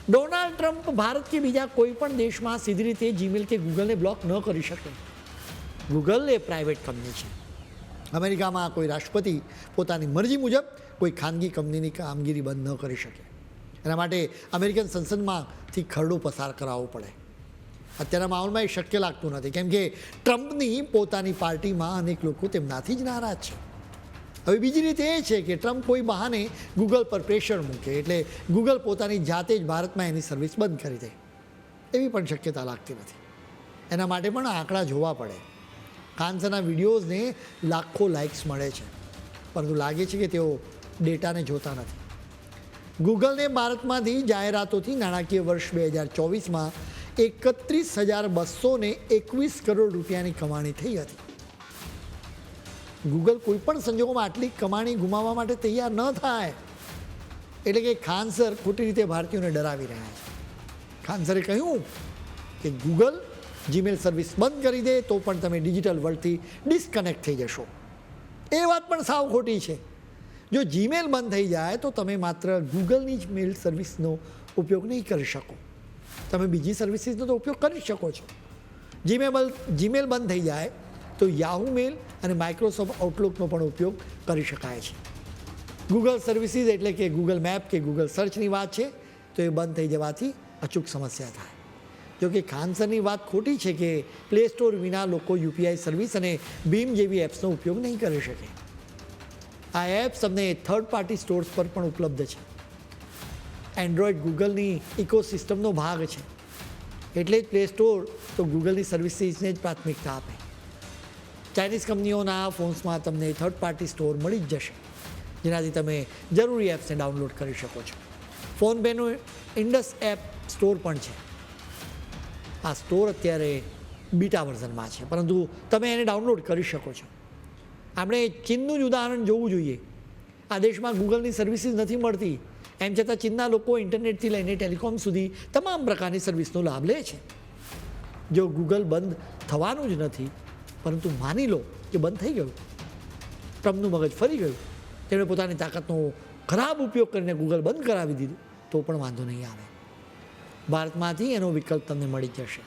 Donald Trump Bharat કે બીજા કોઈ પણ દેશમાં સીધી રીતે જીમેલ કે ગૂગલને બ્લોક ન કરી શકે. ગૂગલ એ પ્રાઇવેટ કંપની છે. અમેરિકામાં કોઈ રાષ્ટ્રપતિ પોતાની મરજી મુજબ કોઈ ખાનગી કંપનીની કામગીરી બંધ ન કરી શકે. એના માટે અમેરિકન સંસદમાંથી ખરડો પસાર કરાવવો પડે. અત્યારના માહોલમાં એ શક્ય લાગતું નથી, કેમ કે ટ્રમ્પની પોતાની પાર્ટીમાં અનેક લોકો તેમનાથી જ નારાજ છે. હવે બીજી રીતે એ છે કે ટ્રમ્પ કોઈ બહાને ગૂગલ પર પ્રેશર મૂકે એટલે ગૂગલ પોતાની જાતે જ ભારતમાં એની સર્વિસ બંધ કરી દે. એવી પણ શક્યતા લાગતી નથી. એના માટે પણ આંકડા જોવા પડે. ખાનસરના વિડીયોઝને લાખો લાઇક્સ મળે છે, પરંતુ લાગે છે કે તેઓ ડેટાને જોતા નથી. ગૂગલને ભારતમાંથી જાહેરાતોથી નાણાકીય વર્ષ 2024માં 31,221 કરોડ રૂપિયાની કમાણી થઈ હતી. ગૂગલ કોઈ પણ સંજોગોમાં આટલી કમાણી ગુમાવવા માટે તૈયાર ન થાય. એટલે કે ખાનસર ખોટી રીતે ભારતીયોને ડરાવી રહ્યા છે. ખાનસરે કહ્યું કે ગૂગલ જીમેલ સર્વિસ બંધ કરી દે તો પણ તમે ડિજિટલ વર્લ્ડથી ડિસ્કનેક્ટ થઈ જશો. એ વાત પણ સાવ ખોટી છે. જો જીમેલ બંધ થઈ જાય તો તમે માત્ર ગૂગલની જ મેલ સર્વિસનો ઉપયોગ નહીં કરી શકો. તમે બીજી સર્વિસીસનો તો ઉપયોગ કરી શકો છો. જીમેલ બંધ થઈ જાય તો યાહૂ મેલ અને માઇક્રોસોફ્ટ આઉટલુકનો પણ ઉપયોગ કરી શકાય છે. ગૂગલ સર્વિસીસ એટલે કે ગૂગલ મેપ કે ગૂગલ સર્ચની વાત છે તો એ બંધ થઈ જવાથી અચૂક સમસ્યા થાય. જો કે ખાનસરની વાત ખોટી છે કે પ્લે સ્ટોર વિના લોકો યુપીઆઈ સર્વિસ અને ભીમ જેવી એપ્સનો ઉપયોગ નહીં કરી શકે. આ એપ્સ તમને થર્ડ પાર્ટી સ્ટોર્સ પર પણ ઉપલબ્ધ છે. એન્ડ્રોઈડ ગૂગલની ઇકોસિસ્ટમનો ભાગ છે, એટલે જ પ્લે સ્ટોર તો ગૂગલની સર્વિસીસને જ પ્રાથમિકતા આપે. ચાઇનીઝ કંપનીઓના ફોન્સમાં તમને થર્ડ પાર્ટી સ્ટોર મળી જ જશે, જેનાથી તમે જરૂરી એપ્સને ડાઉનલોડ કરી શકો છો. ફોનપેનું ઇન્ડસ એપ સ્ટોર પણ છે. આ સ્ટોર અત્યારે બીટા વર્ઝનમાં છે, પરંતુ તમે એને ડાઉનલોડ કરી શકો છો. આપણે ચીનનું જ ઉદાહરણ જોવું જોઈએ. આ દેશમાં ગૂગલની સર્વિસીસ નથી મળતી, એમ છતાં ચીનના લોકો ઇન્ટરનેટથી લઈને ટેલિકોમ સુધી તમામ પ્રકારની સર્વિસનો લાભ લે છે. જો ગૂગલ બંધ થવાનું જ નથી, પરંતુ માની લો કે બંધ થઈ ગયું, ટ્રમ્પનું મગજ ફરી ગયું, તેમણે પોતાની તાકાતનો ખરાબ ઉપયોગ કરીને ગૂગલ બંધ કરાવી દીધું, તો પણ વાંધો નહીં આવે. ભારતમાંથી એનો વિકલ્પ તમને મળી જશે.